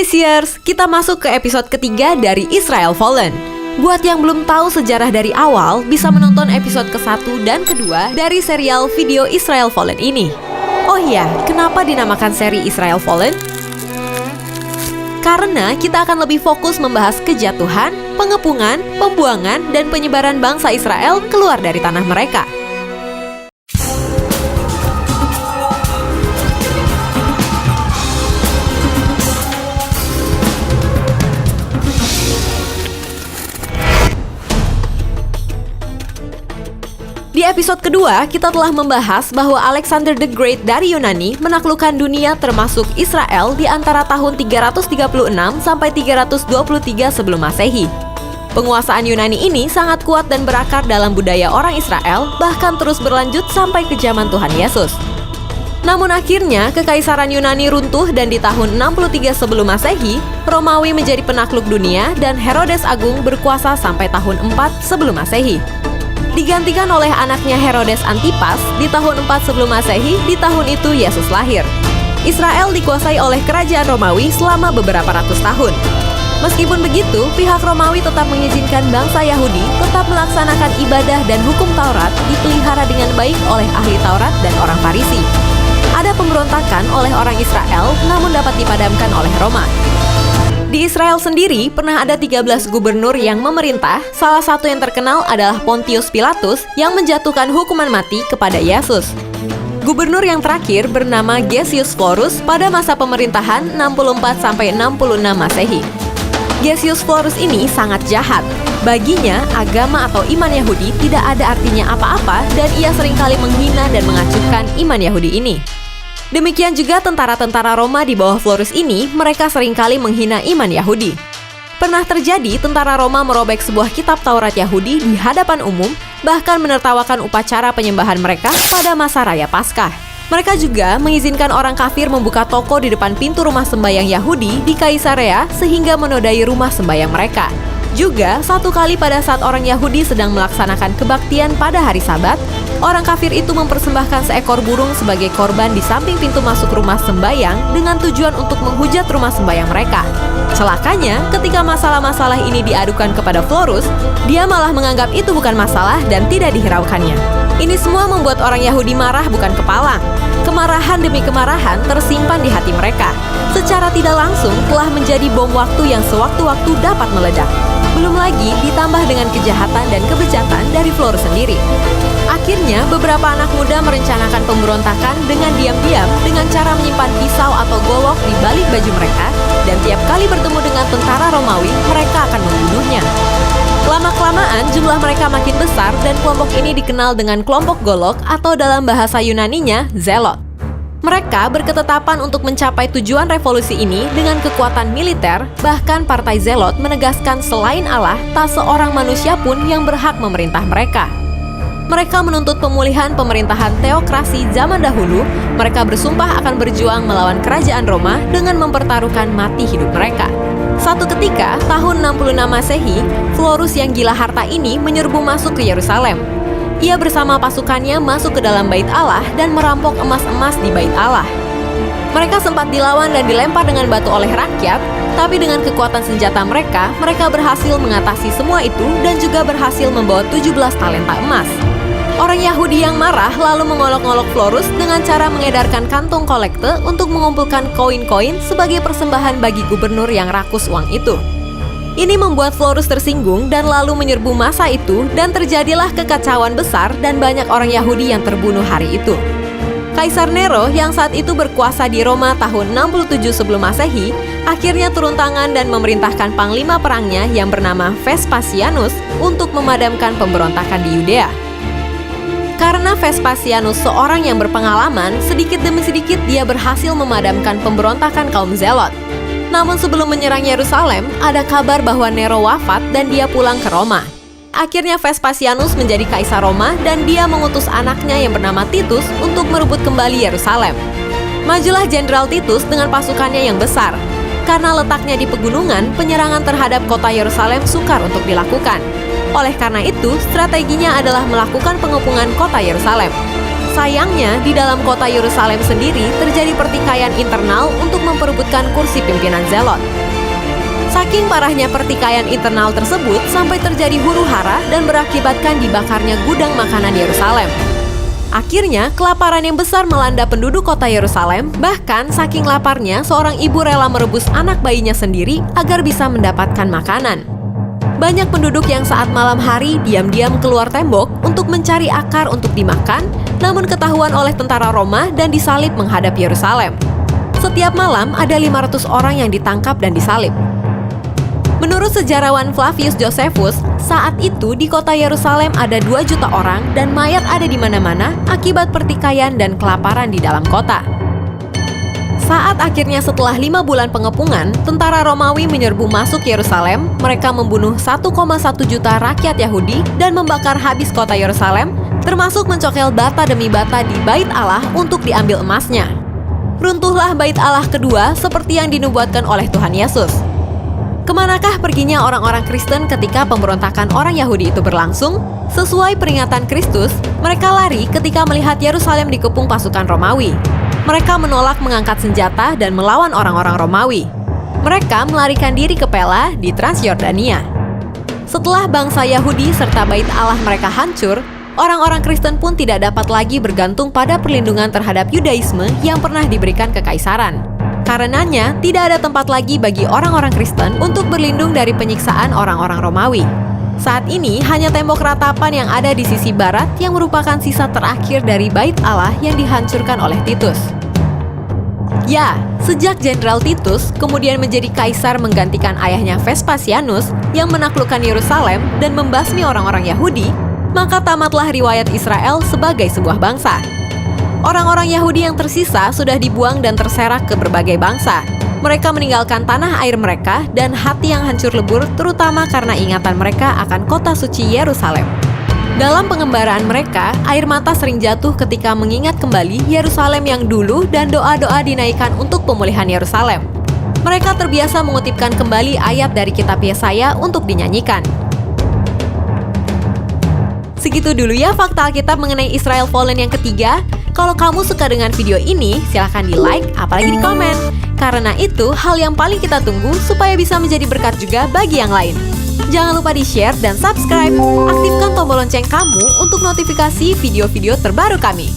Geesiers, kita masuk ke episode ketiga dari Israel Fallen. Buat yang belum tahu sejarah dari awal, bisa menonton episode ke-1 dan ke-2 dari serial video Israel Fallen ini. Oh iya, kenapa dinamakan seri Israel Fallen? Karena kita akan lebih fokus membahas kejatuhan, pengepungan, pembuangan, dan penyebaran bangsa Israel keluar dari tanah mereka. Di episode kedua, kita telah membahas bahwa Alexander the Great dari Yunani menaklukkan dunia termasuk Israel di antara tahun 336 sampai 323 sebelum Masehi. Penguasaan Yunani ini sangat kuat dan berakar dalam budaya orang Israel, bahkan terus berlanjut sampai ke zaman Tuhan Yesus. Namun akhirnya, kekaisaran Yunani runtuh dan di tahun 63 sebelum Masehi, Romawi menjadi penakluk dunia dan Herodes Agung berkuasa sampai tahun 4 sebelum Masehi. Digantikan oleh anaknya Herodes Antipas di tahun 4 sebelum Masehi. Di tahun itu Yesus lahir. Israel dikuasai oleh kerajaan Romawi selama beberapa ratus tahun. Meskipun begitu, pihak Romawi tetap mengizinkan bangsa Yahudi tetap melaksanakan ibadah dan hukum Taurat dipelihara dengan baik oleh ahli Taurat dan orang Farisi. Ada pemberontakan oleh orang Israel, namun dapat dipadamkan oleh Roma. Di Israel sendiri, pernah ada 13 gubernur yang memerintah. Salah satu yang terkenal adalah Pontius Pilatus yang menjatuhkan hukuman mati kepada Yesus. Gubernur yang terakhir bernama Gessius Florus pada masa pemerintahan 64-66 Masehi. Gessius Florus ini sangat jahat. Baginya, agama atau iman Yahudi tidak ada artinya apa-apa dan ia seringkali menghina dan mengacungkan iman Yahudi ini. Demikian juga tentara-tentara Roma di bawah Florus ini, mereka seringkali menghina iman Yahudi. Pernah terjadi tentara Roma merobek sebuah kitab Taurat Yahudi di hadapan umum, bahkan menertawakan upacara penyembahan mereka pada masa Raya Paskah. Mereka juga mengizinkan orang kafir membuka toko di depan pintu rumah sembahyang Yahudi di Kaisarea sehingga menodai rumah sembahyang mereka. Juga, satu kali pada saat orang Yahudi sedang melaksanakan kebaktian pada hari Sabat, orang kafir itu mempersembahkan seekor burung sebagai korban di samping pintu masuk rumah sembahyang dengan tujuan untuk menghujat rumah sembahyang mereka. Celakanya, ketika masalah-masalah ini diadukan kepada Florus, dia malah menganggap itu bukan masalah dan tidak dihiraukannya. Ini semua membuat orang Yahudi marah bukan kepalang. Kemarahan demi kemarahan tersimpan di hati mereka. Secara tidak langsung telah menjadi bom waktu yang sewaktu-waktu dapat meledak. Belum lagi ditambah dengan kejahatan dan kebejatan dari Florus sendiri. Akhirnya, beberapa anak muda merencanakan pemberontakan dengan diam-diam dengan cara menyimpan pisau atau golok di balik baju mereka, dan tiap kali bertemu dengan tentara Romawi, mereka akan membunuhnya. Lama-kelamaan, jumlah mereka makin besar dan kelompok ini dikenal dengan kelompok golok atau dalam bahasa Yunaninya, Zelot. Mereka berketetapan untuk mencapai tujuan revolusi ini dengan kekuatan militer, bahkan Partai Zelot menegaskan selain Allah, tak seorang manusia pun yang berhak memerintah mereka. Mereka menuntut pemulihan pemerintahan teokrasi zaman dahulu. Mereka bersumpah akan berjuang melawan kerajaan Roma dengan mempertaruhkan mati hidup mereka. Satu ketika, tahun 66 Masehi, Florus yang gila harta ini menyerbu masuk ke Yerusalem. Ia bersama pasukannya masuk ke dalam bait Allah dan merampok emas-emas di bait Allah. Mereka sempat dilawan dan dilempar dengan batu oleh rakyat, tapi dengan kekuatan senjata mereka berhasil mengatasi semua itu dan juga berhasil membawa 17 talenta emas. Orang Yahudi yang marah lalu mengolok-olok Florus dengan cara mengedarkan kantong kolekte untuk mengumpulkan koin-koin sebagai persembahan bagi gubernur yang rakus uang itu. Ini membuat Florus tersinggung dan lalu menyerbu massa itu dan terjadilah kekacauan besar dan banyak orang Yahudi yang terbunuh hari itu. Kaisar Nero yang saat itu berkuasa di Roma tahun 67 sebelum Masehi akhirnya turun tangan dan memerintahkan panglima perangnya yang bernama Vespasianus untuk memadamkan pemberontakan di Yudea. Karena Vespasianus seorang yang berpengalaman, sedikit demi sedikit dia berhasil memadamkan pemberontakan kaum Zelot. Namun sebelum menyerang Yerusalem, ada kabar bahwa Nero wafat dan dia pulang ke Roma. Akhirnya Vespasianus menjadi kaisar Roma dan dia mengutus anaknya yang bernama Titus untuk merebut kembali Yerusalem. Majulah Jenderal Titus dengan pasukannya yang besar. Karena letaknya di pegunungan, penyerangan terhadap kota Yerusalem sukar untuk dilakukan. Oleh karena itu, strateginya adalah melakukan pengepungan kota Yerusalem. Sayangnya, di dalam kota Yerusalem sendiri terjadi pertikaian internal untuk memperebutkan kursi pimpinan Zelot. Saking parahnya pertikaian internal tersebut sampai terjadi huru-hara dan berakibatkan dibakarnya gudang makanan Yerusalem. Akhirnya, kelaparan yang besar melanda penduduk kota Yerusalem, bahkan saking laparnya seorang ibu rela merebus anak bayinya sendiri agar bisa mendapatkan makanan. Banyak penduduk yang saat malam hari diam-diam keluar tembok untuk mencari akar untuk dimakan, namun ketahuan oleh tentara Roma dan disalib menghadap Yerusalem. Setiap malam ada 500 orang yang ditangkap dan disalib. Menurut sejarawan Flavius Josephus, saat itu di kota Yerusalem ada 2 juta orang dan mayat ada di mana-mana akibat pertikaian dan kelaparan di dalam kota. Saat akhirnya setelah 5 bulan pengepungan, tentara Romawi menyerbu masuk Yerusalem, mereka membunuh 1,1 juta rakyat Yahudi dan membakar habis kota Yerusalem, termasuk mencokel bata demi bata di Bait Allah untuk diambil emasnya. Runtuhlah Bait Allah kedua seperti yang dinubuatkan oleh Tuhan Yesus. Kemanakah perginya orang-orang Kristen ketika pemberontakan orang Yahudi itu berlangsung? Sesuai peringatan Kristus, mereka lari ketika melihat Yerusalem dikepung pasukan Romawi. Mereka menolak mengangkat senjata dan melawan orang-orang Romawi. Mereka melarikan diri ke Pela di Transyordania. Setelah bangsa Yahudi serta Bait Allah mereka hancur, orang-orang Kristen pun tidak dapat lagi bergantung pada perlindungan terhadap Yudaisme yang pernah diberikan kekaisaran. Karenanya, tidak ada tempat lagi bagi orang-orang Kristen untuk berlindung dari penyiksaan orang-orang Romawi. Saat ini, hanya tembok ratapan yang ada di sisi barat yang merupakan sisa terakhir dari Bait Allah yang dihancurkan oleh Titus. Ya, sejak Jenderal Titus kemudian menjadi kaisar menggantikan ayahnya Vespasianus yang menaklukkan Yerusalem dan membasmi orang-orang Yahudi, maka tamatlah riwayat Israel sebagai sebuah bangsa. Orang-orang Yahudi yang tersisa sudah dibuang dan terserak ke berbagai bangsa. Mereka meninggalkan tanah air mereka dan hati yang hancur lebur, terutama karena ingatan mereka akan kota suci Yerusalem. Dalam pengembaraan mereka, air mata sering jatuh ketika mengingat kembali Yerusalem yang dulu dan doa-doa dinaikkan untuk pemulihan Yerusalem. Mereka terbiasa mengutipkan kembali ayat dari kitab Yesaya untuk dinyanyikan. Segitu dulu ya fakta Alkitab mengenai Israel Fallen yang ketiga. Kalau kamu suka dengan video ini, silahkan di like, apalagi di komen. Karena itu hal yang paling kita tunggu supaya bisa menjadi berkat juga bagi yang lain. Jangan lupa di-share dan subscribe. Aktifkan tombol lonceng kamu untuk notifikasi video-video terbaru kami.